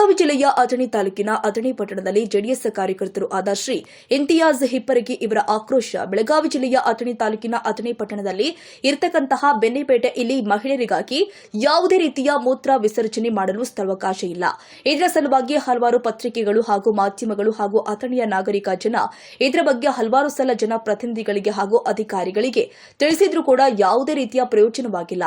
ಬೆಳಗಾವಿ ಜಿಲ್ಲೆಯ ಅಥಣಿ ತಾಲೂಕಿನ ಅಥಣಿ ಪಟ್ಟಣದಲ್ಲಿ ಜೆಡಿಎಸ್ ಕಾರ್ಯಕರ್ತರು ಆದ ಶ್ರೀ ಇಂತಿಯಾಜ್ ಹಿಪ್ಪರಗಿ ಇವರ ಆಕ್ರೋಶ. ಬೆಳಗಾವಿ ಜಿಲ್ಲೆಯ ಅಥಣಿ ತಾಲೂಕಿನ ಅಥಣಿ ಪಟ್ಟಣದಲ್ಲಿ ಇರತಕ್ಕಂತಹ ಬೆನ್ನಿಪೇಟೆ ಇಲ್ಲಿ ಮಹಿಳೆಯರಿಗಾಗಿ ಯಾವುದೇ ರೀತಿಯ ಮೂತ್ರ ವಿಸರ್ಜನೆ ಮಾಡಲು ಸ್ಥಳಾವಕಾಶ ಇಲ್ಲ. ಇದರ ಸಲುವಾಗಿ ಹಲವಾರು ಪತ್ರಿಕೆಗಳು ಹಾಗೂ ಮಾಧ್ಯಮಗಳು ಹಾಗೂ ಅಥಣಿಯ ನಾಗರಿಕ ಜನ ಇದರ ಬಗ್ಗೆ ಹಲವಾರು ಸಲ ಜನಪ್ರತಿನಿಧಿಗಳಿಗೆ ಹಾಗೂ ಅಧಿಕಾರಿಗಳಿಗೆ ತಿಳಿಸಿದ್ರೂ ಕೂಡ ಯಾವುದೇ ರೀತಿಯ ಪ್ರಯೋಜನವಾಗಿಲ್ಲ.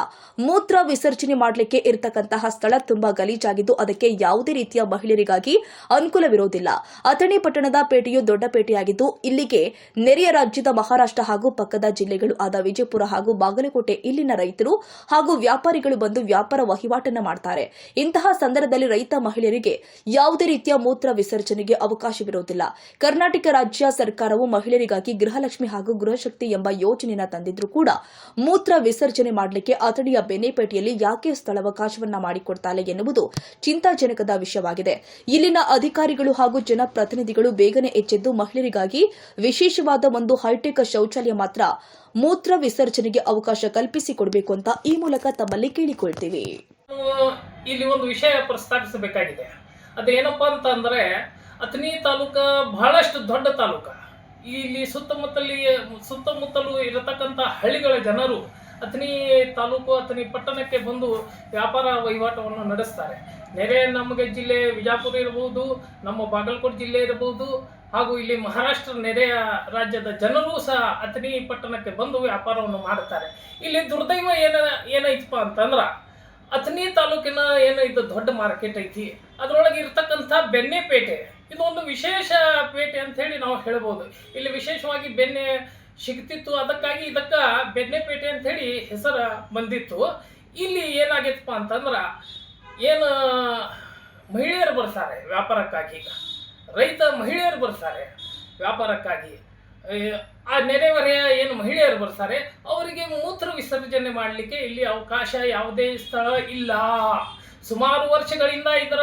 ಮೂತ್ರ ವಿಸರ್ಜನೆ ಮಾಡಲಿಕ್ಕೆ ಇರತಕ್ಕಂತಹ ಸ್ಥಳ ತುಂಬಾ ಗಲೀಜಾಗಿದ್ದು ಅದಕ್ಕೆ ಯಾವುದೇ ರೀತಿಯ ಮಹಿಳೆಯರಿಗಾಗಿ ಅನುಕೂಲವಿರುವುದಿಲ್ಲ. ಅಥಣಿ ಪಟ್ಟಣದ ಪೇಟೆಯು ದೊಡ್ಡ ಪೇಟೆಯಾಗಿದ್ದು ಇಲ್ಲಿಗೆ ನೆರೆಯ ರಾಜ್ಯದ ಮಹಾರಾಷ್ಟ್ರ ಹಾಗೂ ಪಕ್ಕದ ಜಿಲ್ಲೆಗಳು ಆದ ವಿಜಯಪುರ ಹಾಗೂ ಬಾಗಲಕೋಟೆ ಇಲ್ಲಿನ ರೈತರು ಹಾಗೂ ವ್ಯಾಪಾರಿಗಳು ಬಂದು ವ್ಯಾಪಾರ ವಹಿವಾಟನ್ನ ಮಾಡ್ತಾರೆ. ಇಂತಹ ಸಂದರ್ಭದಲ್ಲಿ ರೈತ ಮಹಿಳೆಯರಿಗೆ ಯಾವುದೇ ರೀತಿಯ ಮೂತ್ರ ವಿಸರ್ಜನೆಗೆ ಅವಕಾಶವಿರುವುದಿಲ್ಲ. ಕರ್ನಾಟಕ ರಾಜ್ಯ ಸರ್ಕಾರವು ಮಹಿಳೆಯರಿಗಾಗಿ ಗೃಹಲಕ್ಷ್ಮಿ ಹಾಗೂ ಗೃಹಶಕ್ತಿ ಎಂಬ ಯೋಜನೆಯನ್ನು ತಂದಿದ್ರೂ ಕೂಡ ಮೂತ್ರ ವಿಸರ್ಜನೆ ಮಾಡಲಿಕ್ಕೆ ಅಥಣಿಯ ಬೆನ್ನೆಪೇಟೆಯಲ್ಲಿ ಯಾಕೆ ಸ್ಥಳಾವಕಾಶವನ್ನ ಮಾಡಿಕೊಡ್ತಾರೆ ಎನ್ನುವುದು ಚಿಂತಾಜನಕದ ವಿಷಯವಾಗಿದೆ. ಇಲ್ಲಿನ ಅಧಿಕಾರಿಗಳು ಹಾಗೂ ಜನಪ್ರತಿನಿಧಿಗಳು ಬೇಗನೆ ಎಚ್ಚೆದ್ದು ಮಹಿಳೆಯರಿಗಾಗಿ ವಿಶೇಷವಾದ ಒಂದು ಹೈಟೆಕ್ ಶೌಚಾಲಯ ಮಾತ್ರ ಮೂತ್ರ ವಿಸರ್ಜನೆಗೆ ಅವಕಾಶ ಕಲ್ಪಿಸಿಕೊಡಬೇಕು ಅಂತ ಈ ಮೂಲಕ ತಮ್ಮಲ್ಲಿ ಕೇಳಿಕೊಳ್ತೀವಿ. ಇಲ್ಲಿ ಒಂದು ವಿಷಯ ಪ್ರಸ್ತಾಪಿಸಬೇಕಾಗಿದೆ. ಅದೇನಪ್ಪಾ ಅಂತಂದ್ರೆ ಅಥಣಿ ತಾಲೂಕ ಬಹಳಷ್ಟು ದೊಡ್ಡ ತಾಲೂಕ. ಇಲ್ಲಿ ಸುತ್ತಮುತ್ತಲು ಇರತಕ್ಕಂಥ ಹಳ್ಳಿಗಳ ಜನರು ಅಥಣಿ ತಾಲೂಕು ಅಥಣಿ ಪಟ್ಟಣಕ್ಕೆ ಬಂದು ವ್ಯಾಪಾರ ವಹಿವಾಟವನ್ನು ನಡೆಸ್ತಾರೆ. ನೆರೆ ನಮಗೆ ಜಿಲ್ಲೆ ವಿಜಯಪುರ ಇರಬಹುದು, ನಮ್ಮ ಬಾಗಲಕೋಟೆ ಜಿಲ್ಲೆ ಇರಬಹುದು, ಹಾಗೂ ಇಲ್ಲಿ ಮಹಾರಾಷ್ಟ್ರ ನೆರೆಯ ರಾಜ್ಯದ ಜನರು ಸಹ ಅಥಣಿ ಪಟ್ಟಣಕ್ಕೆ ಬಂದು ವ್ಯಾಪಾರವನ್ನು ಮಾಡುತ್ತಾರೆ. ಇಲ್ಲಿ ದುರ್ದೈವ ಏನೈತಪ್ಪ ಅಂತಂದ್ರೆ ಅಥಣಿ ತಾಲೂಕಿನ ಇದು ದೊಡ್ಡ ಮಾರ್ಕೆಟ್ ಐತಿ, ಅದರೊಳಗೆ ಇರ್ತಕ್ಕಂಥ ಬೆಣ್ಣೆಪೇಟೆ ಇದು ಒಂದು ವಿಶೇಷ ಪೇಟೆ ಅಂತ ಹೇಳಿ ನಾವು ಹೇಳ್ಬೋದು. ಇಲ್ಲಿ ವಿಶೇಷವಾಗಿ ಬೆಣ್ಣೆ ಸಿಗ್ತಿತ್ತು, ಅದಕ್ಕಾಗಿ ಇದಕ್ಕೆ ಬೆಣ್ಣೆಪೇಟೆ ಅಂತ ಹೇಳಿ ಹೆಸರು ಬಂದಿತ್ತು. ಇಲ್ಲಿ ಏನಾಗೈತಪ್ಪ ಅಂತಂದ್ರೆ ಏನು ಮಹಿಳೆಯರು ಬರ್ತಾರೆ ವ್ಯಾಪಾರಕ್ಕಾಗಿ, ರೈತ ಮಹಿಳೆಯರು ಬರ್ತಾರೆ ವ್ಯಾಪಾರಕ್ಕಾಗಿ, ಆ ನೆರೆಹೊರೆಯ ಏನು ಮಹಿಳೆಯರು ಬರ್ತಾರೆ ಅವರಿಗೆ ಮೂತ್ರ ವಿಸರ್ಜನೆ ಮಾಡಲಿಕ್ಕೆ ಇಲ್ಲಿ ಅವಕಾಶ ಯಾವುದೇ ಸ್ಥಳ ಇಲ್ಲ. ಸುಮಾರು ವರ್ಷಗಳಿಂದ ಇದರ